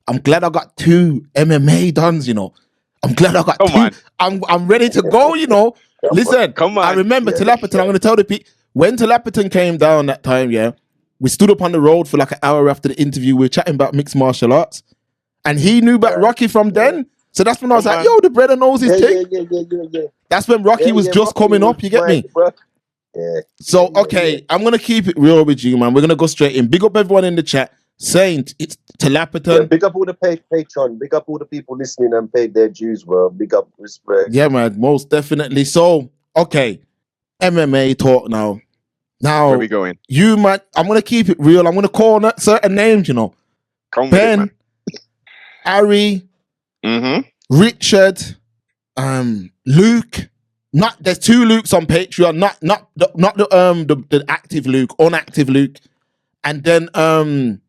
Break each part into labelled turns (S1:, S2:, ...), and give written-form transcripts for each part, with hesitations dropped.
S1: I'm glad I got 2 MMA dons, I'm glad I got
S2: Come
S1: 2.
S2: on.
S1: I'm ready to go, Listen,
S2: Come on.
S1: I remember Telepaton. I'm going to tell the people, when Telepaton came down that time, we stood up on the road for like an hour after the interview. We were chatting about mixed martial arts. And he knew about Rocky from then. So that's when I was like, yo, the brother knows his thing.
S3: Yeah.
S1: That's when Rocky was just
S3: Rocky
S1: coming up, you get me?
S3: Yeah.
S1: So, okay, I'm going to keep it real with you, man. We're going to go straight in. Big up everyone in the chat saying it's Telepaton.
S3: Yeah, big up all the Patreon. Big up all the people listening and paid their dues, bro. Big up, respect.
S1: Yeah, man, most definitely. So, okay, MMA talk now. Now,
S2: where we going?
S1: You, man, I'm going to keep it real. I'm going to call certain names,
S2: Come
S1: Ben,
S2: with it,
S1: Harry, Richard, Luke. There's 2 Lukes on Patreon. Not the active Luke, unactive Luke, and then an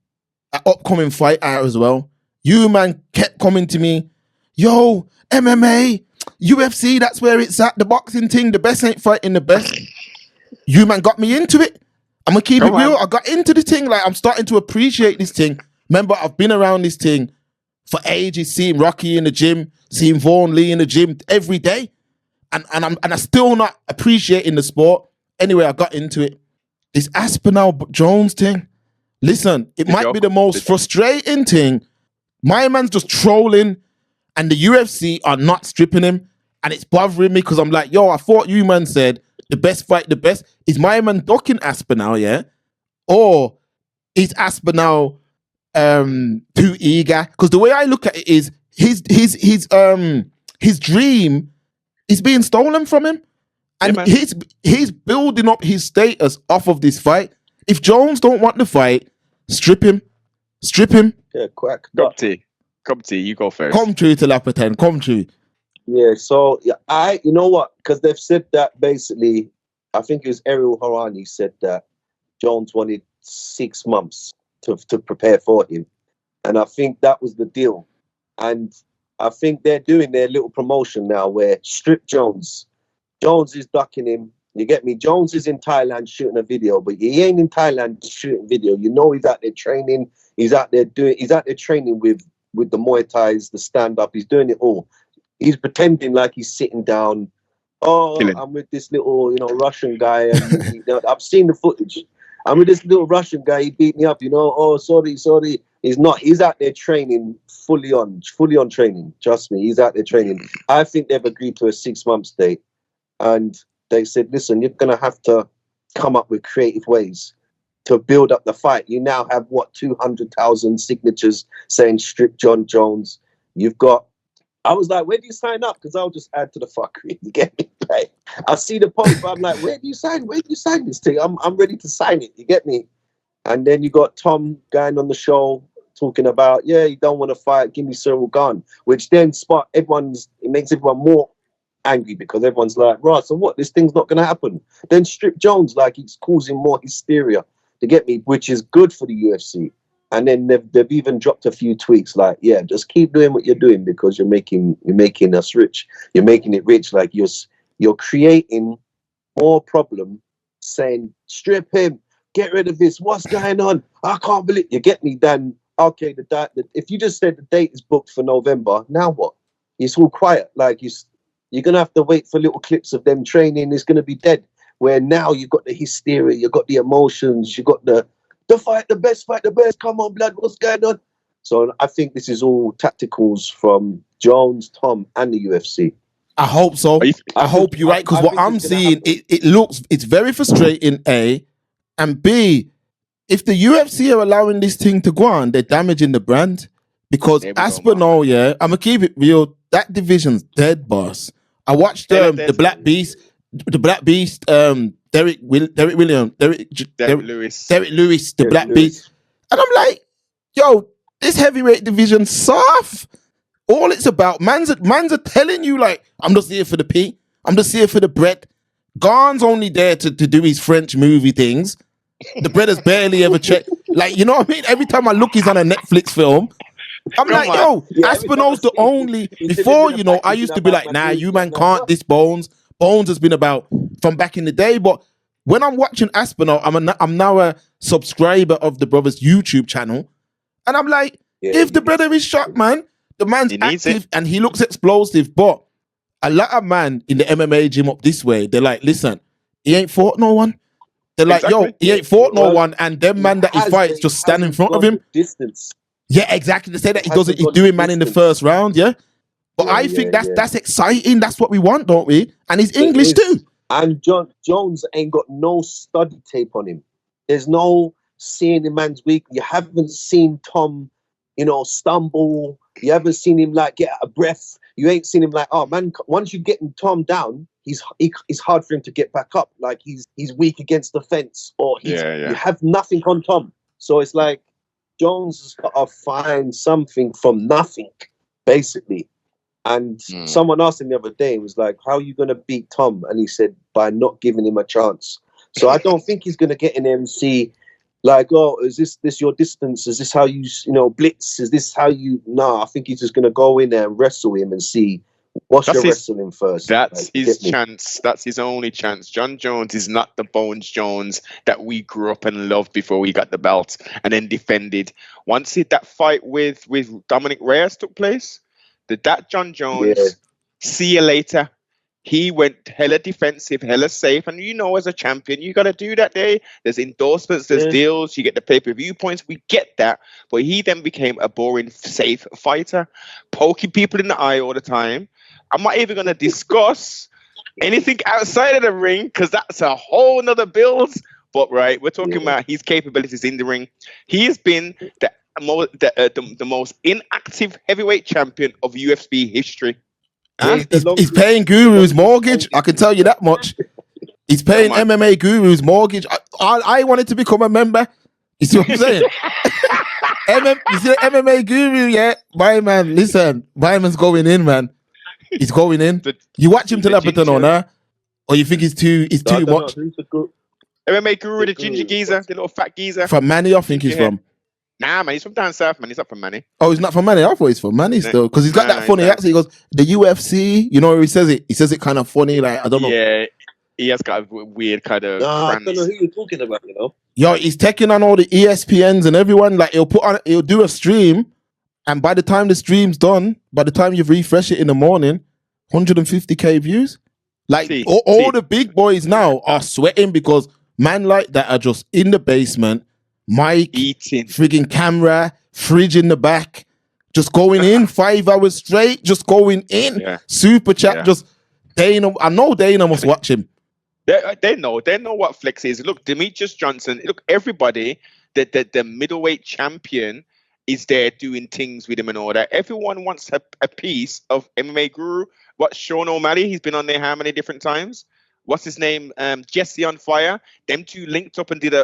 S1: upcoming fight out as well. You, man, kept coming to me, yo, MMA, UFC, that's where it's at. The boxing thing, the best ain't fighting the best. You, man, got me into it. I'm gonna keep it real. I got into the thing. Like, I'm starting to appreciate this thing. Remember, I've been around this thing for ages, seeing Rocky in the gym, seeing Vaughn Lee in the gym every day. And I'm still not appreciating the sport. Anyway, I got into it. This Aspinall Jones thing. Listen, it might be the most frustrating thing. My man's just trolling, and the UFC are not stripping him, and it's bothering me because I'm like, yo, I thought you, man, said the best fight, the best. Is my man ducking Aspinall, yeah? Or is Aspinall too eager? Because the way I look at it is his dream is being stolen from him. And he's building up his status off of this fight. If Jones don't want the fight, strip him.
S3: Yeah, quack.
S2: Come to you go first.
S1: Come true to Lapaten, come true.
S3: Yeah, so you know what? Because they've said that basically, I think it was Ariel Harani said that Jones wanted 6 months to prepare for him. And I think that was the deal. And I think they're doing their little promotion now where strip Jones. Jones is ducking him. You get me? Jones is in Thailand shooting a video, but he ain't in Thailand shooting video. You know he's out there training. He's out there training with the Muay Thais, the stand-up. He's doing it all. He's pretending like he's sitting down. Oh, I'm with this little, Russian guy. And I've seen the footage. I'm with this little Russian guy. He beat me up, Oh, sorry. He's not. He's out there training fully on training. Trust me, he's out there training. I think they've agreed to a 6 months date. And they said, listen, you're going to have to come up with creative ways to build up the fight. You now have, 200,000 signatures saying strip Jon Jones. You've got, I was like, where do you sign up? Because I'll just add to the fuckery. You get me? Like, I see the post, but I'm like, where do you sign this thing? I'm ready to sign it. You get me? And then you got Tom going on the show talking about, you don't want to fight, give me Cyril Gahn, which then it makes everyone more angry because everyone's like, right, so what? This thing's not going to happen. Then strip Jones, like it's causing more hysteria, to get me, which is good for the UFC. And then they've even dropped a few tweets like, just keep doing what you're doing because you're making us rich. You're making it rich. Like you're creating more problem saying, strip him, get rid of this. What's going on? I can't believe you get me. Then okay, if you just said the date is booked for November, now what? It's all quiet. Like you're going to have to wait for little clips of them training. It's going to be dead. Where now you've got the hysteria, you've got the emotions, you've got the fight, the best, come on, blood, what's going on? So I think this is all tacticals from Jones, Tom, and the UFC.
S1: I hope so. I hope you're right, because what I'm seeing, it's very frustrating, A, and B, if the UFC are allowing this thing to go on, they're damaging the brand. Because Aspinall, I'm going to keep it real, that division's dead, boss. I watched the Black Beast, Derek Lewis, the Black Beast. And I'm like, yo, this heavyweight division soft. All it's about, man's are telling you, like, I'm just here for the pee. I'm just here for the bread. Garn's only there to do his French movie things. The bread has barely ever checked. Like, you know what I mean? Every time I look, he's on a Netflix film. I'm like, yo, Aspinall's the only. Before, I used to be like, nah, you man can't diss Bones. Bones has been about from back in the day. But when I'm watching Aspinall, I'm now a subscriber of the brother's YouTube channel. And I'm like,
S3: Yeah,
S1: If the
S3: he
S1: brother is shot, man, the man's
S2: He needs
S1: active and he looks explosive. But a lot of man in the MMA gym up this way, they're like, listen, he ain't fought no one. They're like, yo,
S2: Exactly.
S1: he ain't fought no
S3: Well,
S1: one, and them man that he
S3: has,
S1: fights
S3: but
S1: just stand in
S3: hasn't
S1: front of
S3: gone
S1: him.
S3: the distance.
S1: Yeah, exactly. They say that he
S3: Hasn't
S1: doesn't. He's
S3: gone the
S1: doing man in the
S3: distance.
S1: first round. Yeah, but I think
S3: Yeah.
S1: that's exciting. That's what we want, don't we? And he's
S3: It
S1: English
S3: is.
S1: too.
S3: And Jon Jones ain't got no study tape on him. There's no seeing the man's weak. You haven't seen Tom, stumble. You haven't seen him like get a breath. You ain't seen him like, oh man, once you get Tom down, it's hard for him to get back up. Like he's weak against the fence, or you have nothing on Tom. So it's like Jones has got to find something from nothing, basically. And someone asked him the other day, was like, how are you going to beat Tom? And he said, by not giving him a chance. So I don't think he's going to get an MC like, oh, is this your distance? Is this how you, blitz? Is this how you... No, I think he's just going to go in there and wrestle him and see what's your wrestling first.
S2: That's his chance. That's his only chance. Jon Jones is not the Bones Jones that we grew up and loved before we got the belt and then defended. Once that fight with Dominic Reyes took place, that Jon Jones, see you later. He went hella defensive, hella safe. And as a champion, you got to do that day. There's endorsements, there's deals, you get the pay-per-view points. We get that. But he then became a boring, safe fighter, poking people in the eye all the time. I'm not even going to discuss anything outside of the ring because that's a whole nother build. But, right, we're talking about his capabilities in the ring. He has been the most inactive heavyweight champion of UFC history.
S1: He's paying Guru's mortgage. I can tell you that much. He's paying MMA Guru's mortgage. I wanted to become a member. You see what I'm saying? You see the MMA Guru, yeah? My man, listen. My man's going in, man. He's going in. You watch him till Everton or nah? Or you think he's too much?
S2: MMA Guru, the ginger geezer, the little fat geezer.
S1: From Manny, I think he's from.
S2: Nah, man, he's from down south, man. He's not from Manny.
S1: Oh, he's not from Manny? I thought he's from Manny still. Because he's got that funny accent. He goes, the UFC, where he says it? He says it kind of funny, like, I don't know.
S2: Yeah, he has got a weird kind of...
S3: I don't know who you're talking about,
S1: Yo, he's taking on all the ESPNs and everyone. Like, he'll do a stream, and by the time the stream's done, by the time you refresh it in the morning, 150k views. Like, all the big boys now are sweating because man like that are just in the basement, mic,
S2: eating,
S1: frigging camera, fridge in the back, just going in 5 hours straight, just going in.
S2: Yeah.
S1: Super chat, just Dana. I know Dana must watch him.
S2: They know what flex is. Look, Demetrius Johnson. Look, everybody. The middleweight champion is there doing things with him and all that. Everyone wants a piece of MMA Guru. What Sean O'Malley? He's been on there how many different times? What's his name? Jesse on Fire. Them two linked up and did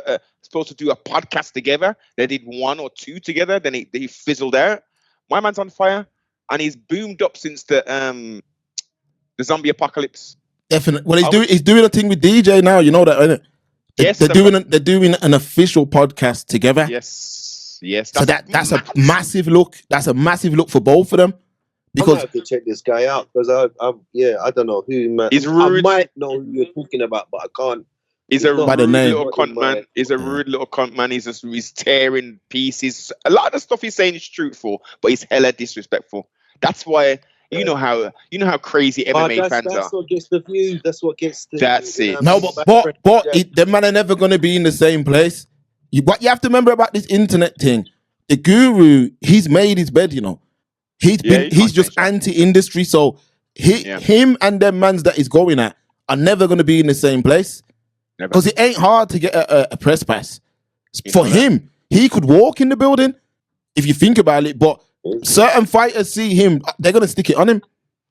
S2: supposed to do a podcast together. They did 1 or 2 together. Then he fizzled out. My man's on fire, and he's boomed up since the zombie apocalypse.
S1: Definitely. Well, he's doing a thing with DJ now. You know that, isn't it?
S2: Yes,
S1: they're doing an official podcast together.
S2: Yes.
S1: So that's a massive look. That's a massive look for both of them. Because
S3: I have to check this guy out because I don't know who, man.
S2: He's rude.
S3: I might know who you're talking about, but I can't.
S2: He's a rude little cunt, man. He's a rude little cunt, man. He's tearing pieces. A lot of the stuff he's saying is truthful, but he's hella disrespectful. That's why you know how crazy MMA fans are.
S3: That's what gets the views. That's what gets the.
S2: That's it.
S1: No, but them man are never gonna be in the same place. What you have to remember about this internet thing, the Guru, he's made his bed. He's just anti-industry. So him and them mans that he's going at are never gonna be in the same place. Because it ain't hard to get a press pass. For him, he could walk in the building, if you think about it, but certain fighters see him, they're going to stick it on him.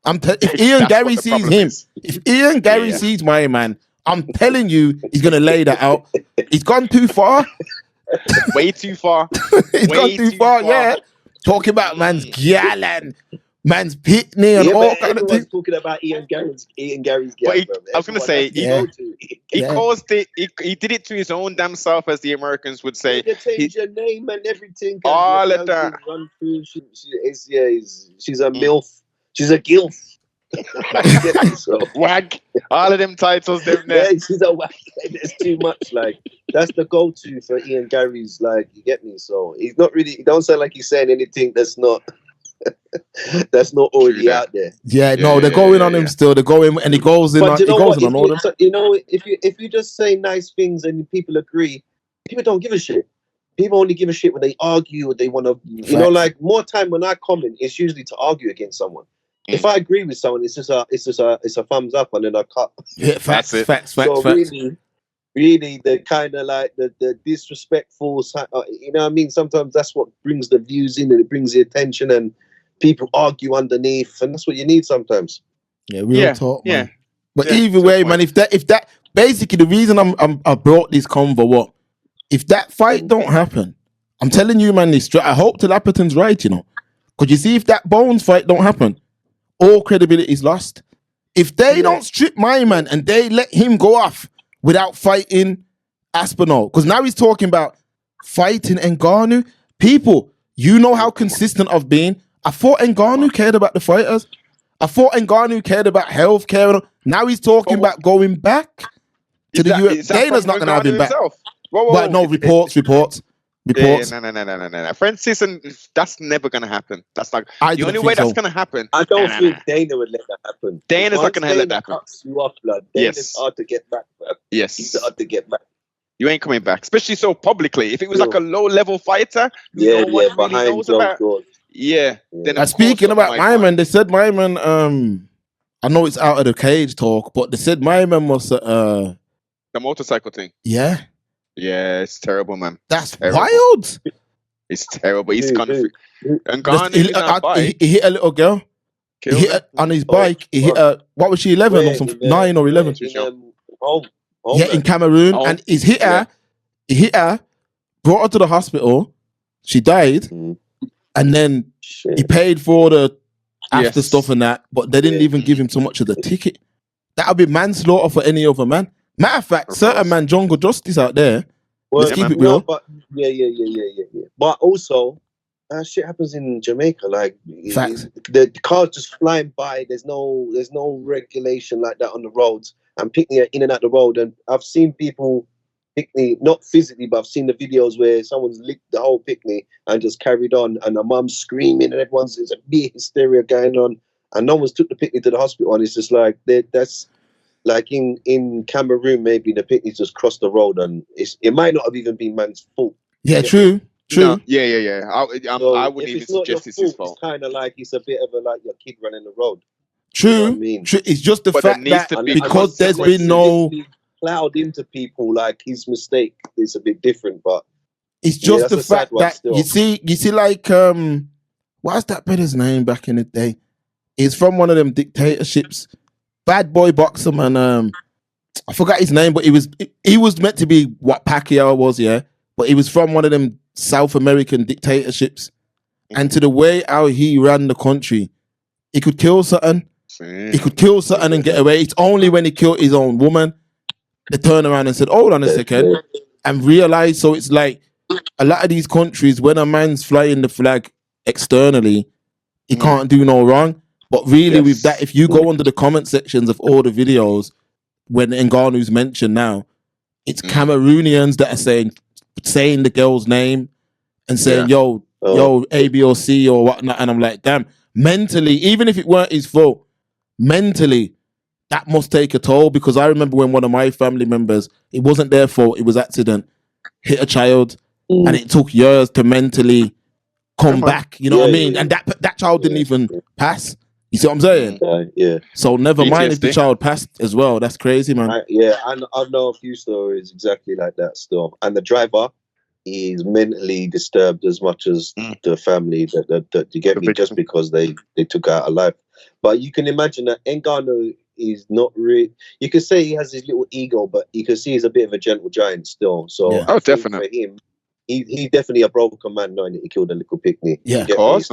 S1: If Ian Gary sees him, if Ian Gary sees my man, I'm telling you, he's going to lay that out. He's gone too far.
S2: Way too far.
S1: He's gone too far, yeah. Talking about man's gal and man's pitney and all kind of things.
S3: Talking about Ian Gary's
S2: gal, I was going to say, he caused it. He did it to his own damn self, as the Americans would say.
S3: He changed your name and everything.
S2: All of that.
S3: She's a MILF. She's a GILF.
S2: Wag. All of them titles, them there.
S3: Yeah, she's a wag. There's too much. Like that's the go-to for Ian Gary's. Like, you get me. So he's not really. He don't sound like he's saying anything that's not already
S2: that.
S3: out there.
S1: Yeah, no, they're going on him still. They're going, and he goes in.
S3: But you
S1: He
S3: know
S1: goes
S3: what?
S1: in on all them.
S3: If you just say nice things and people agree, people don't give a shit. People only give a shit when they argue or they want to. You know, like more time when I comment, it's usually to argue against someone. If I agree with someone, it's a thumbs up and then I cut.
S1: Yeah, facts.
S3: So really, the kind of like the disrespectful, you know what I mean? Sometimes that's what brings the views in and it brings the attention and people argue underneath, and that's what you need sometimes.
S1: Yeah, real talk, man.
S2: Yeah.
S1: But either way, man, if that basically the reason I brought this convo, if that fight don't happen, I'm telling you, man, I hope Tilapperton's right, you know. Because you see, if that Bones fight don't happen, all credibility is lost. If they don't strip my man and they let him go off without fighting Aspinall, because now he's talking about fighting Ngannou. People, you know how consistent I've been. I thought Ngannou cared about the fighters. I thought Ngannou cared about healthcare. Now he's talking about going back to the UFC. Dana's not going to have him back. But no, reports.
S2: Yeah, no. Francis, and that's never going to happen. That's not the only way that's going to happen.
S3: I don't think Dana would let that happen.
S2: Dana's not going to let that happen.
S3: You off, blood. Dana's hard to get back, bro.
S2: Yes.
S3: He's hard to get back.
S2: You ain't coming back, especially so publicly. If it was like a low-level fighter, no one really knows about. Yeah. Then
S1: speaking about my man, they said my man. I know it's out of the cage talk, but they said my man was
S2: the motorcycle thing.
S1: Yeah.
S2: Yeah, it's terrible, man.
S1: That's wild.
S2: It's terrible. He's gone free. And
S1: he hit a little girl. He hit her on his bike. He hit her. What was she? 11 or something? 9 or 11. In Cameroon, and he's hit her. He hit her. Brought her to the hospital. She died, and then he paid for the after stuff and that. But they didn't even give him so much of the ticket. That would be manslaughter for any other man. Matter of fact, certain man, jungle justice out there.
S3: Well,
S1: let's keep it real.
S3: But But also, shit happens in Jamaica. Like,
S1: facts.
S3: The cars just flying by. There's no regulation like that on the roads. And Pickney are in and out the road. And I've seen people Pickney, not physically, but I've seen the videos where someone's licked the whole Pickney and just carried on. And the mum's screaming, and there's a big hysteria going on. And no one's took the Pickney to the hospital. And it's just like that's. Like in Cameroon, maybe the Pickneys just crossed the road, and it might not have even been man's fault.
S1: Yeah, true.
S2: No, yeah. I wouldn't even suggest it's his fault.
S3: It's kind of like it's a bit of your kid running the road.
S1: True.
S3: You know what I mean?
S1: True. It's just the fact that because there's been no
S3: plowed into people, like his mistake is a bit different, but
S1: it's just the fact that you see, like what's that brother's name back in the day? He's from one of them dictatorships. Bad boy boxer, man. I forgot his name, but he was meant to be what Pacquiao was, yeah. But he was from one of them South American dictatorships, and to the way how he ran the country, he could kill something. He could kill something and get away. It's only when he killed his own woman, they turned around and said, "Hold on a second," and realized. So it's like a lot of these countries, when a man's flying the flag externally, he can't do no wrong. But really, with that, if you go under the comment sections of all the videos, when Ngannou's mentioned now, it's Cameroonians that are saying the girl's name and saying, yo, A, B, or C or whatnot. And I'm like, damn, mentally, even if it weren't his fault, mentally, that must take a toll. Because I remember when one of my family members, it wasn't their fault, it was accident, hit a child, and it took years to mentally come back. You know what I mean? And that child didn't even pass. You see what I'm saying?
S3: Yeah.
S1: So never mind if the child passed as well. That's crazy, man.
S3: I know a few stories exactly like that still. And the driver is mentally disturbed as much as the family that you get me, just because they took out a life. But you can imagine that Ngannou is not really. You could say he has his little ego, but you can see he's a bit of a gentle giant still. So
S2: definitely
S3: for him. He's definitely a broken man knowing that he killed a little Pickney.
S1: Yeah, of course.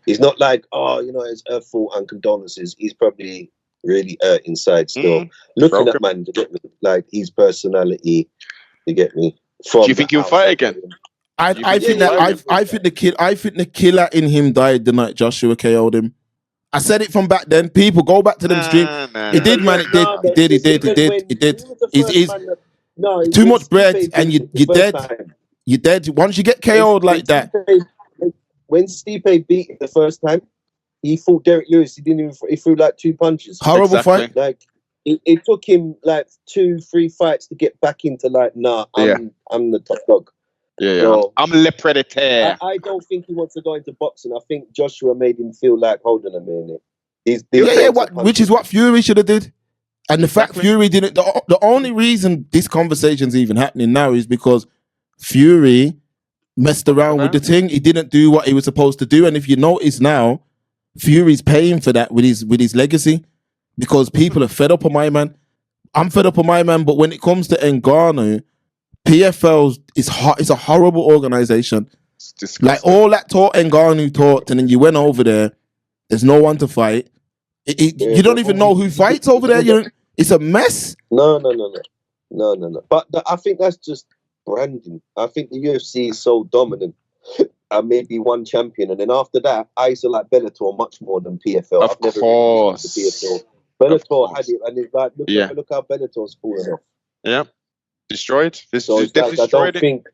S3: He's not like, it's her fault and condolences. He's probably really hurt inside still. Looking at man to get me, like his personality, to get me.
S2: Do you think he'll fight again?
S1: I think the killer in him died the night Joshua KO'd him. I said it from back then. People go back to them stream. It did, man. It did.
S3: No,
S1: Too
S3: when
S1: much bread
S3: Stipe
S1: and
S3: beat it the
S1: you're
S3: first
S1: dead.
S3: time,
S1: You're dead. Once you get
S3: when,
S1: KO'd
S3: when
S1: like that,
S3: when Stipe beat it the first time, he fought Derek Lewis. He didn't even. He threw like 2 punches.
S1: horrible
S2: Exactly.
S1: fight.
S3: Like it took him like 2-3 fights to get back into like, nah, I'm the top dog.
S2: Yeah, yeah.
S3: So,
S2: I'm Le Predator.
S3: I don't think he wants to go into boxing. I think Joshua made him feel like, hold on a minute. These
S1: Yeah.
S3: belts are
S1: Which is
S3: punches.
S1: what Fury should have did. And the fact
S2: Exactly.
S1: Fury didn't. The only reason this conversation's even happening now is because Fury messed around with the thing. He didn't do what he was supposed to do. And if you notice now, Fury's paying for that with his legacy because people are fed up on my man. I'm fed up on my man, but when it comes to Ngannou, PFL is a horrible organization.
S2: It's disgusting.
S1: Like all that talk Ngannou talked, and then you went over there. There's no one to fight. You don't even know who fights over there. It's a mess.
S3: No. But I think that's just branding. I think the UFC is so dominant. And maybe one champion, and then after that, I used to like Bellator much more than PFL.
S2: Of course.
S3: Really PFL. Bellator had it, and it's like, look how Bellator's fallen off.
S2: Yeah. Destroyed.
S3: So it's like, I don't think.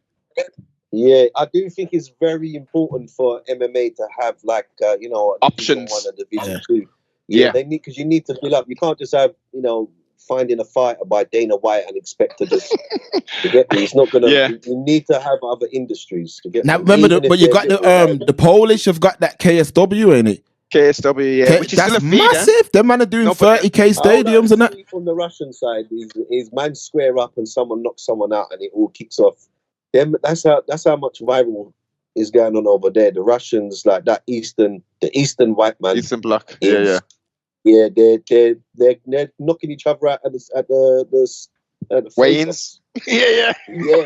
S3: Yeah, I do think it's very important for MMA to have like
S2: Options.
S3: Division 1 and Division 2.
S2: Yeah.
S3: They need, because you need to build up. You can't just have finding a fighter by Dana White and expect to just to get me. It's not gonna.
S2: Yeah.
S3: You need to have other industries to get.
S1: Now
S3: me.
S1: remember, but you got the Polish have got that KSW in it.
S2: KSW, yeah, which is
S1: that's
S2: still a feeder.
S1: massive. Them man are doing 30K stadiums and that.
S3: From the Russian side, is man square up and someone knocks someone out and it all kicks off. That's how much viral is going on over there. The Russians, like that Eastern white man,
S2: Eastern bloc.
S3: Yeah, they're knocking each other out at the
S2: weigh-ins. Yeah.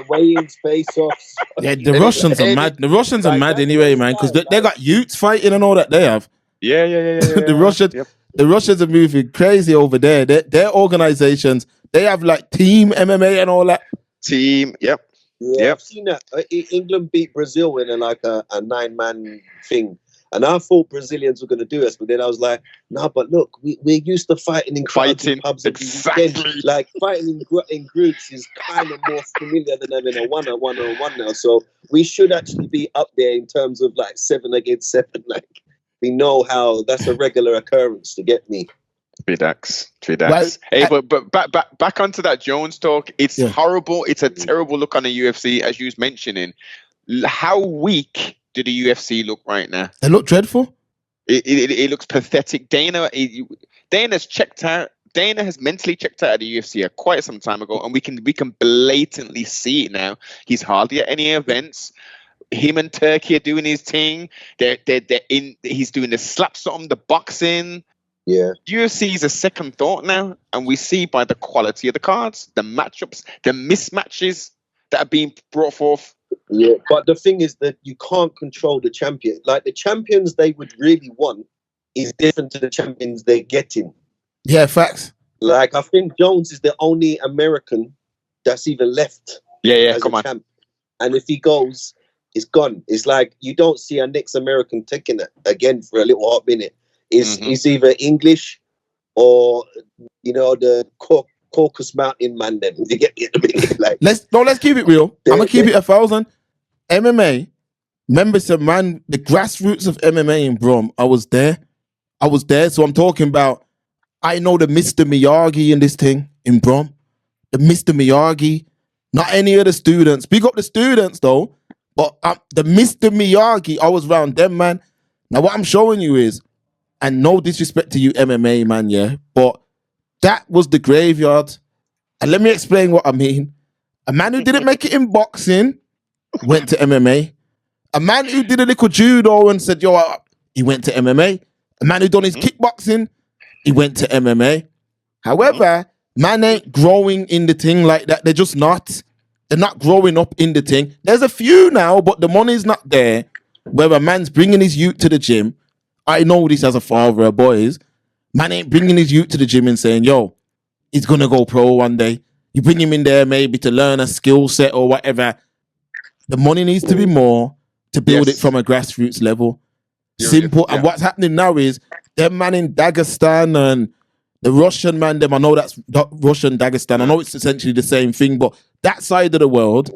S3: Weigh-ins, face-offs.
S1: Yeah, the Russians are mad. The Russians are mad anyway, man, because they got youths fighting and all that they have.
S2: Yeah.
S1: The Russians are moving crazy over there. Their organizations, they have like team MMA and all that.
S2: Team, yep.
S3: Yeah, I've seen that. England beat Brazil in a 9-man thing. And I thought Brazilians were going to do us, but then I was like, no, but look, we're used to fighting in crowds and pubs.
S2: Exactly.
S3: Like fighting in groups is kind of more familiar than having a one-on-one now. So we should actually be up there in terms of like 7 against 7. Like we know how that's a regular occurrence to get me.
S2: Tridax.
S1: Well,
S2: Hey, but back onto that Jones talk. It's horrible. It's a terrible look on the UFC, as you was mentioning. How weak do the UFC look right now?
S1: They look dreadful.
S2: It looks pathetic. Dana's checked out. Dana has mentally checked out of the UFC quite some time ago, and we can blatantly see it now. He's hardly at any events. Him and Turkey are doing his thing. They're in. He's doing the slaps on the boxing.
S3: Yeah.
S2: UFC is a second thought now, and we see by the quality of the cards, the matchups, the mismatches that are being brought forth.
S3: Yeah, but the thing is that you can't control the champion. Like the champions they would really want is different to the champions they're getting.
S1: Yeah, facts.
S3: Like I think Jones is the only American that's even left.
S2: Yeah,
S3: as
S2: come
S3: a
S2: on.
S3: champ. And if he goes, it's gone. It's like you don't see a next American taking it again for a little hot minute. It's either English or the Caucasus Mountain man. Then you get me at the minute. Like
S1: let's keep it real. I'm gonna keep it 1,000. MMA. Remember, man, the grassroots of MMA in Brom. I was there. So I'm talking about. I know the Mr. Miyagi in this thing in Brom. The Mr. Miyagi, not any of the students. Big up the students though. But the Mr. Miyagi, I was around them, man. Now what I'm showing you is, and no disrespect to you MMA, man, yeah, but that was the graveyard. And let me explain what I mean. A man who didn't make it in boxing went to MMA. A man who did a little judo and said, he went to MMA. A man who done his kickboxing, he went to MMA. However, man ain't growing in the thing like that. They're just not. They're not growing up in the thing. There's a few now, but the money's not there. Where a man's bringing his youth to the gym. I know this as a father of boys. Man ain't bringing his youth to the gym and saying, he's going to go pro one day. You bring him in there maybe to learn a skill set or whatever. The money needs to be more to build it from a grassroots level. Simple. And what's happening now is them man in Dagestan and The Russian man, them, I know that's Russian Dagestan. I know it's essentially the same thing, but that side of the world,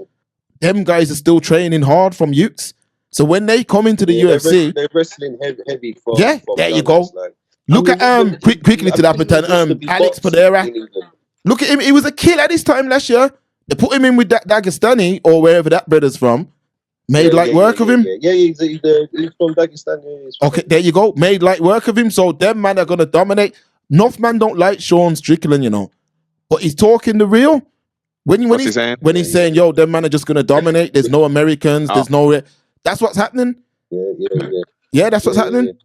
S1: them guys are still training hard from youths. So when they come into the UFC,
S3: they're wrestling heavy from
S1: there you
S3: young,
S1: go.
S3: it's like-
S1: Look
S3: I mean,
S1: at quickly to that,
S3: I think it used to be
S1: Alex
S3: boxing
S1: Pereira.
S3: in England.
S1: Look at him. He was a killer this time last year. They put him in with that Dagestani or wherever that brother's from. Made work of him.
S3: Yeah, he's from Dagestan. Yeah, he's from
S1: Okay, there you go. Made light work of him. So them man are gonna dominate. Enough man don't like Sean Strickland, you know, but he's talking the real. When he's saying, yo, them man are just gonna dominate. There's no Americans. There's no. That's what's happening. Yeah, that's what's happening.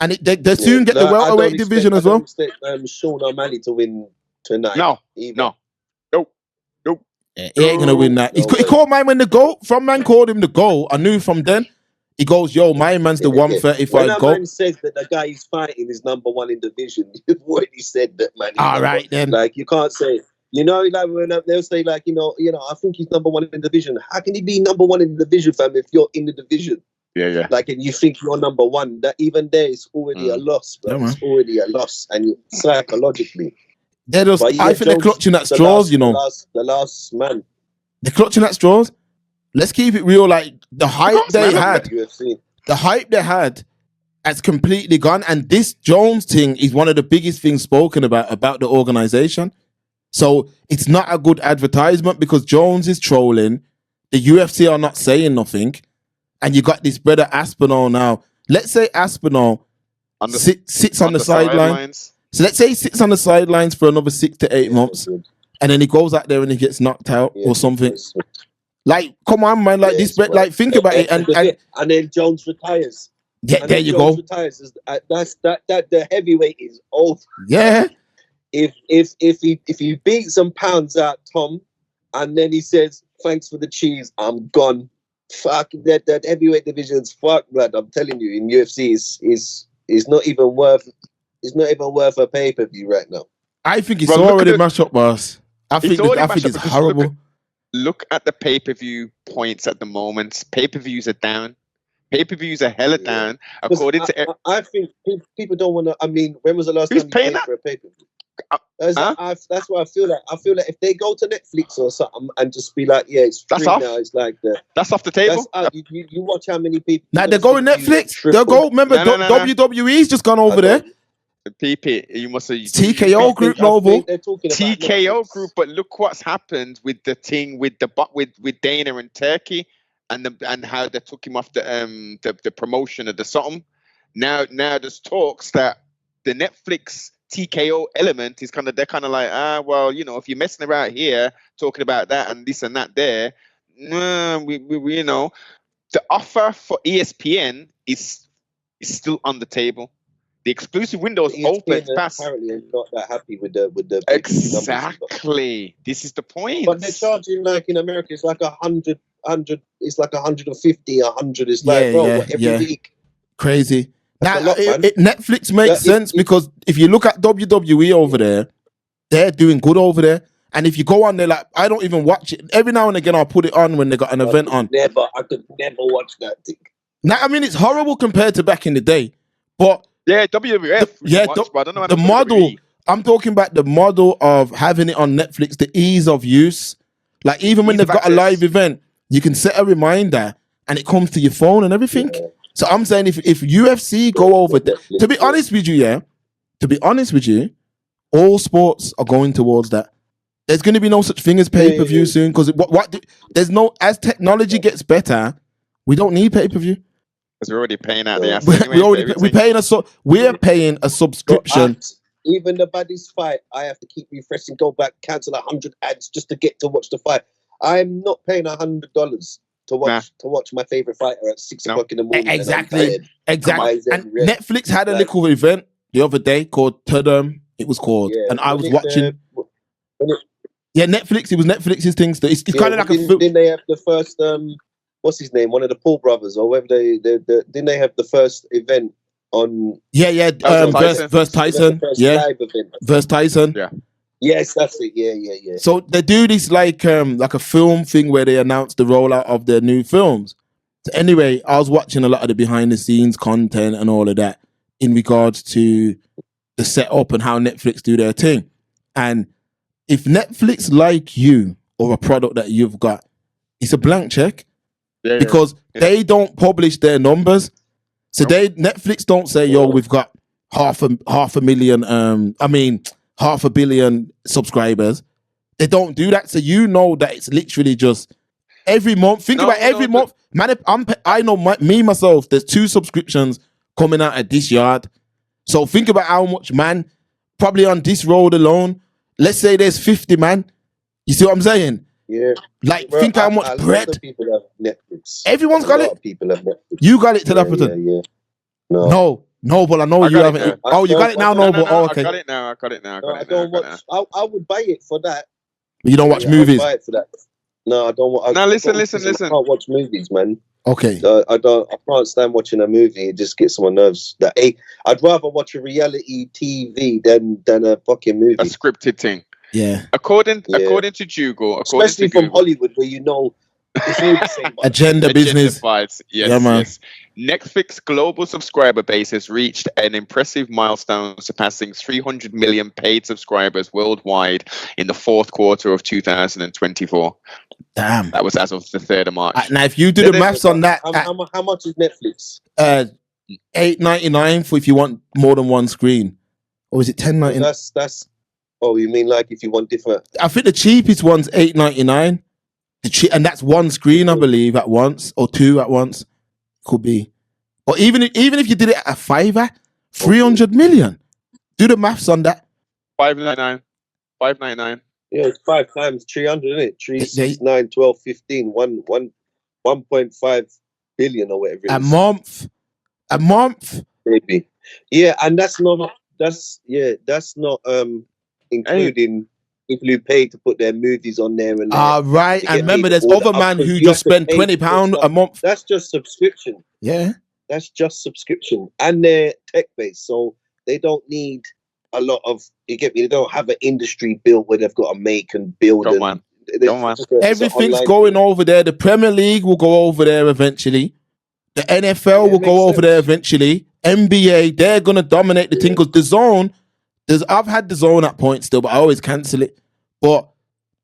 S1: And they soon get the welterweight division as well.
S3: I don't expect Sean O'Malley to win tonight.
S2: No.
S1: He ain't gonna win that. He called mine when the GOAT. From man called him the GOAT. I knew from then. He goes, yo, my man's the 135
S3: when a
S1: GOAT.
S3: man says that the guy he's fighting is number one in division, you've already said that, man.
S1: All right, then.
S3: Like, you can't say, you know, like when they'll say, like, you know, I think he's number one in the division. How can he be number one in the division, fam, if you're in the division?
S2: Yeah.
S3: Like, and you think you're number one, that even there is already a loss, bro.
S1: Yeah,
S3: it's already a loss, and psychologically.
S1: I think they're clutching at straws, you know.
S3: The last man.
S1: They're clutching at straws. Let's keep it real. Like, the hype they had has completely gone. And this Jones thing is one of the biggest things spoken about the organization. So it's not a good advertisement because Jones is trolling. The UFC are not saying nothing. And you got this brother Aspinall now. Let's say Aspinall sits on the sidelines. So let's say he sits on the sidelines for another 6 to 8 months. And then he goes out there and he gets knocked out or something. Like, come on, man. Like, this, like, think about it. And
S3: then Jones retires.
S1: Yeah, there you go.
S3: Retires. That's the heavyweight is old.
S1: Yeah.
S3: If he beats some pounds out, Tom, and then he says, thanks for the cheese, I'm gone. Fuck that heavyweight division's fuck, blood. I'm telling you, in UFC is not even worth a pay-per-view right now.
S1: I think it's already mashed up, boss. I think it's horrible.
S2: Look at the pay-per-view points at the moment. Pay-per-views are down. Pay-per-views are hella down. According to
S3: I think people don't want to. I mean, when was the last time you paid for a pay-per-view? That's what I feel like. I feel like if they go to Netflix or something and just be like, yeah, it's free now. It's like
S2: that's off the table.
S3: You watch how many people.
S1: Now they're going Netflix. They'll go. Remember, WWE's just gone over there.
S2: PP, you must say
S1: TKO Group Global.
S2: TKO Group, but look what's happened with the thing with Dana and Turkey, and how they took him off the promotion of the something. Now there's talks that the Netflix TKO element is they're kind of like, well, you know, if you're messing around here talking about that and this and that there, we you know, the offer for ESPN is still on the table. The exclusive window is open.
S3: Apparently, I'm not that happy with the
S2: exactly. This is the point.
S3: But they're charging, like in America, it's like 100. It's like 150, 100. It's like every week.
S1: Crazy. Now, Netflix makes sense because if you look at WWE over there, they're doing good over there. And if you go on there, like, I don't even watch it. Every now and again, I'll put it on when they got an event on.
S3: I could never watch that thing.
S1: Now, I mean, it's horrible compared to back in the day, but
S2: WWF. But I don't know
S1: the model. I'm talking about the model of having it on Netflix, the ease of use. Like, even when they've got a live event, you can set a reminder and it comes to your phone and everything. Yeah. So I'm saying if UFC go over there, to be honest with you, all sports are going towards that. There's going to be no such thing as pay-per-view soon because there's no, as technology gets better, we don't need pay-per-view.
S2: Because we're already paying out the ass.
S1: We're paying a subscription.
S3: Even the baddest fight, I have to keep refreshing, go back, cancel 100 ads just to get to watch the fight. I'm not paying $100 to watch my favorite fighter at 6 o'clock in the morning.
S1: Exactly. And Netflix had a little event the other day called Tudum. It was called, and I was watching. Netflix. It was Netflix's things. It's kind of like a film.
S3: Didn't they have the first? What's his name? One of the Paul brothers, or whether didn't they have the first event on?
S1: Versus Tyson.
S3: Live event.
S1: Versus Tyson.
S2: Yeah.
S3: Yes, that's it. Yeah.
S1: So they do this like a film thing where they announce the rollout of their new films. So anyway, I was watching a lot of the behind the scenes content and all of that in regards to the setup and how Netflix do their thing. And if Netflix like you or a product that you've got, it's a blank check because they don't publish their numbers. So Netflix don't say, yo, we've got half a billion subscribers. They don't do that. So you know that it's literally just every month. Think about every month. Man, I know myself, there's 2 subscriptions coming out at this yard. So think about how much, man, probably on this road alone, let's say there's 50, man. You see what I'm saying?
S3: Yeah.
S1: Like, think how much bread.
S3: A lot of people have Netflix.
S1: Everyone's got it.
S3: A lot of people have Netflix.
S1: You got it, Teleperton?
S3: Yeah.
S1: No, but I know you haven't. Oh, you got it now, Noble. Oh, okay.
S2: I got it now.
S3: I don't watch. I would buy it for that.
S1: You don't watch movies?
S3: I would buy it for that. No, I don't want.
S2: Now listen.
S3: I can't watch movies, man.
S1: Okay.
S3: I can't stand watching a movie. It just gets on my nerves. I'd rather watch a reality TV than a fucking movie.
S2: A scripted thing.
S1: Yeah.
S2: According to Google,
S3: especially from Hollywood, where you know it's all the same.
S1: Agenda business.
S2: Yes,
S1: yeah, man.
S2: Yes. Netflix global subscriber base has reached an impressive milestone, surpassing 300 million paid subscribers worldwide in the 4th quarter of 2024.
S1: Damn.
S2: That was as of the 3rd of March.
S1: Now, if you do the maths on that,
S3: how much is Netflix?
S1: $8.99 for if you want more than one screen, or is it $10.99?
S3: That's. Oh, you mean like if you want different?
S1: I think the cheapest one's $8.99, and that's one screen, I believe, at once or 2 at once. Could be, or even if you did it at a $5, 300 million. Do the maths on that.
S2: $5.99.
S3: Yeah, it's 5 times 300, isn't it? 3, 6, 9, 12, 15, 1.5 billion or whatever it is.
S1: A month.
S3: Maybe. Yeah, and that's not including people who pay to put their movies on there and
S1: right. And remember, there's other man who just spend £20 a month.
S3: That's just subscription.
S1: Yeah,
S3: that's just subscription, and they're tech based, so they don't need a lot of. You get me? They don't have an industry built where they've got to make and build.
S1: Everything's going over there. The Premier League will go over there eventually. The NFL will go over there eventually. NBA, they're gonna dominate the thing because the zone. I've had the zone at points still, but I always cancel it. But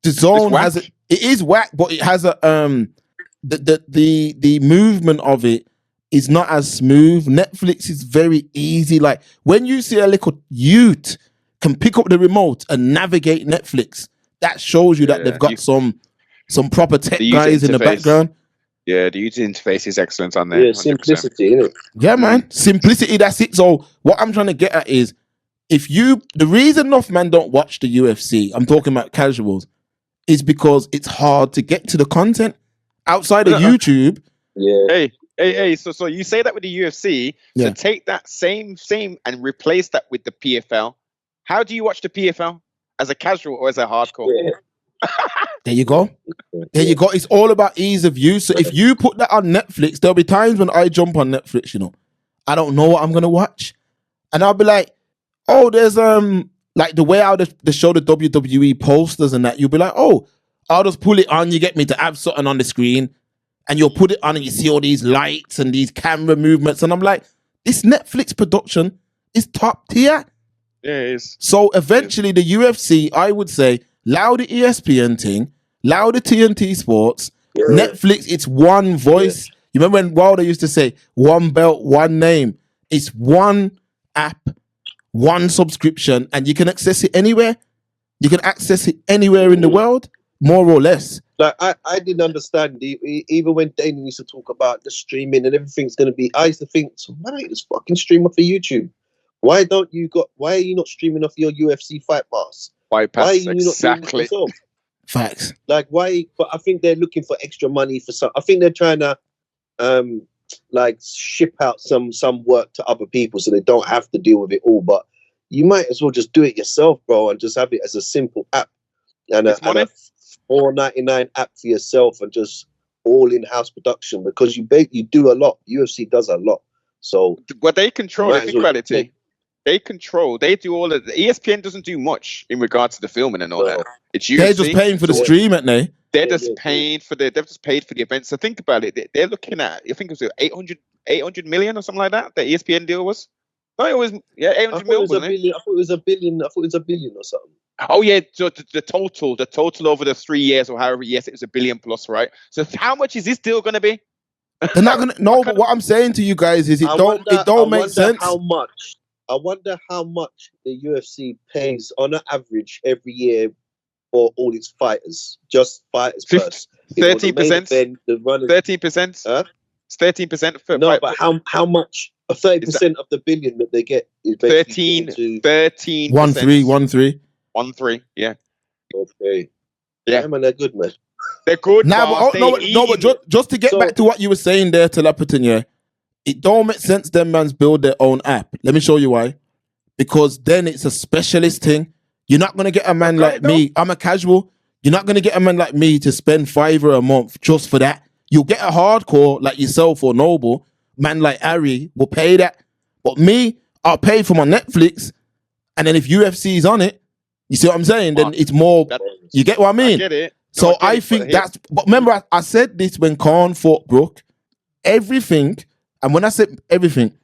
S1: the zone has it is whack, but it has a the movement of it is not as smooth. Netflix is very easy. Like when you see a little youth can pick up the remote and navigate Netflix, that shows you that they've got some proper tech guys in the background.
S2: Yeah, the user interface is excellent on there.
S3: Yeah, 100%. Simplicity, isn't it?
S1: Yeah, man. Simplicity, that's it. So what I'm trying to get at is the reason enough man don't watch the UFC, I'm talking about casuals, is because it's hard to get to the content outside of YouTube.
S3: Yeah.
S2: Hey. So you say that with the UFC. So take that same and replace that with the PFL. How do you watch the PFL? As a casual or as a hardcore?
S3: Yeah.
S1: There you go. It's all about ease of use. So if you put that on Netflix, there'll be times when I jump on Netflix, I don't know what I'm gonna watch, and I'll be like, oh, there's like the way how they show the WWE posters and that, you'll be like, oh, I'll just pull it on. You get me to have something on the screen, and you'll put it on, and you see all these lights and these camera movements, and I'm like, this Netflix production is top tier.
S2: Yeah, it is.
S1: So eventually, the UFC, I would say, allow the ESPN thing, allow the TNT Sports, Netflix. It's one voice. You remember when Wilder used to say, "One belt, one name." It's one app. One subscription, and you can access it anywhere. You can access it anywhere in the world, more or less.
S3: Like I didn't understand even when Dana used to talk about the streaming and everything's going to be. I used to think, so why don't you just fucking stream off of YouTube? Why are you not streaming off your UFC Fight Pass?
S2: Fight Pass,
S3: why are you
S2: exactly.
S3: Not doing it yourself?
S1: Facts.
S3: Like why? But I think they're looking for extra money for some. I think they're trying to like ship out some work to other people so they don't have to deal with it all. But you might as well just do it yourself, bro, and just have it as a simple app and a $4.99 app for yourself, and just all in-house production, because you do a lot. UFC does a lot. So
S2: they control. They do all of the ESPN doesn't do much in regards to the filming and all that. It's UFC.
S1: They're just paying for the stream, aren't they?
S2: They've just paid for the events. So think about it. They're looking at, I think it was 800 million or something like that. The ESPN deal was. No, it was 800
S3: I thought it
S2: mil,
S3: was a
S2: wasn't it?
S3: billion. I thought it was a billion. I thought it was a billion or something.
S2: Oh yeah, so the total over the 3 years or however, yes, it was $1 billion plus, right? So how much is this deal going to be?
S1: They're not gonna. No, but what I'm saying to you guys is it don't make sense.
S3: How much? I wonder how much the UFC pays on an average every year for all its fighters, just fighters first.
S2: 13%.
S3: The runners.
S2: 13%.
S3: Huh?
S2: It's 13% for
S3: No,
S2: fight.
S3: but how much? 30% of the billion that they get is
S2: 13%.
S1: 13.
S2: 13. Yeah.
S3: Okay.
S2: Yeah,
S3: man, they're good, man.
S2: They're good.
S1: Now, but just to get back to what you were saying there, Telepatin, yeah, it don't make sense them mans build their own app. Let me show you why. Because then it's a specialist thing. You're not gonna get a man like me. I'm a casual. You're not gonna get a man like me to spend $5 a month just for that. You'll get a hardcore like yourself or Noble, man like Ari will pay that. But me, I'll pay for my Netflix, and then if UFC is on it, you see what I'm saying? Then it's more. You get what I mean?
S2: I get it.
S1: So I think that's. But remember, I said this when Khan fought Brook. Everything, and when I said everything,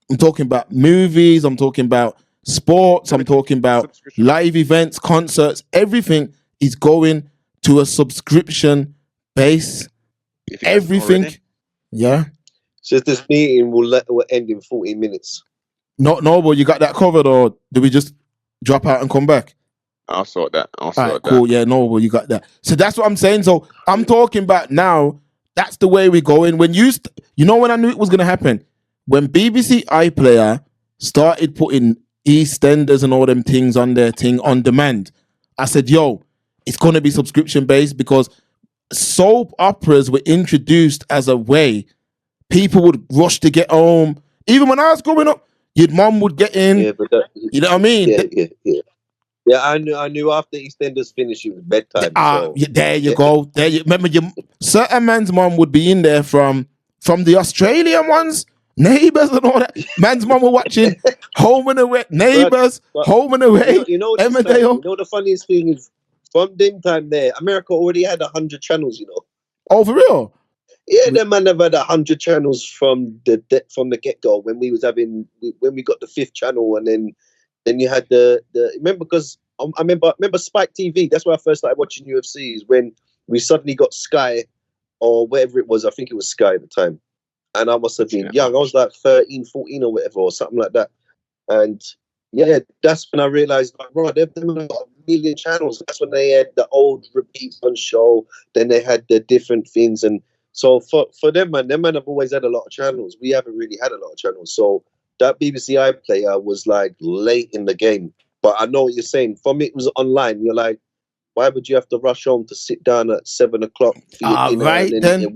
S1: I'm talking about movies. I'm talking about sports. I'm talking about live events, concerts. Everything is going to a subscription base. Everything, yeah.
S3: So this meeting will end in 14 minutes.
S1: No, but you got that covered, or do we just drop out and come back?
S2: I'll sort that.
S1: Cool. Yeah, no, well, you got that. So that's what I'm saying. So I'm talking about now. That's the way we're going. When you know when I knew it was gonna happen, when BBC iPlayer started putting EastEnders and all them things on their thing on demand, I said, "Yo, it's gonna be subscription based," because soap operas were introduced as a way people would rush to get home. Even when I was growing up, your mom would get in.
S3: Yeah, but
S1: you know what I mean?
S3: Yeah. Yeah, I knew after EastEnders finished, it was bedtime.
S1: There you go. Remember, certain man's mom would be in there from the Australian ones, Neighbours and all that. Man's mom were watching Home and Away, Neighbours, Home and Away,
S3: you know
S1: Emmerdale.
S3: The funniest thing is, from them time there, America already had 100 channels. You know.
S1: Oh, for real?
S3: Yeah, the man have had 100 channels from the get go when we got the 5th channel, and then you had the remember, because I remember Spike TV. That's where I first started watching UFCs, when we suddenly got Sky or whatever it was. I think it was Sky at the time, and I must have been young. I was like 13, 14 or whatever, or something like that. And yeah, that's when I realized, like, right, they've got a million channels. That's when they had the old repeats on show. Then they had the different things, and so for them man have always had a lot of channels. We haven't really had a lot of channels. So that BBC iPlayer was like late in the game. But I know what you're saying. For me, it was online. You're like, why would you have to rush home to sit down at 7 o'clock?
S1: Right then.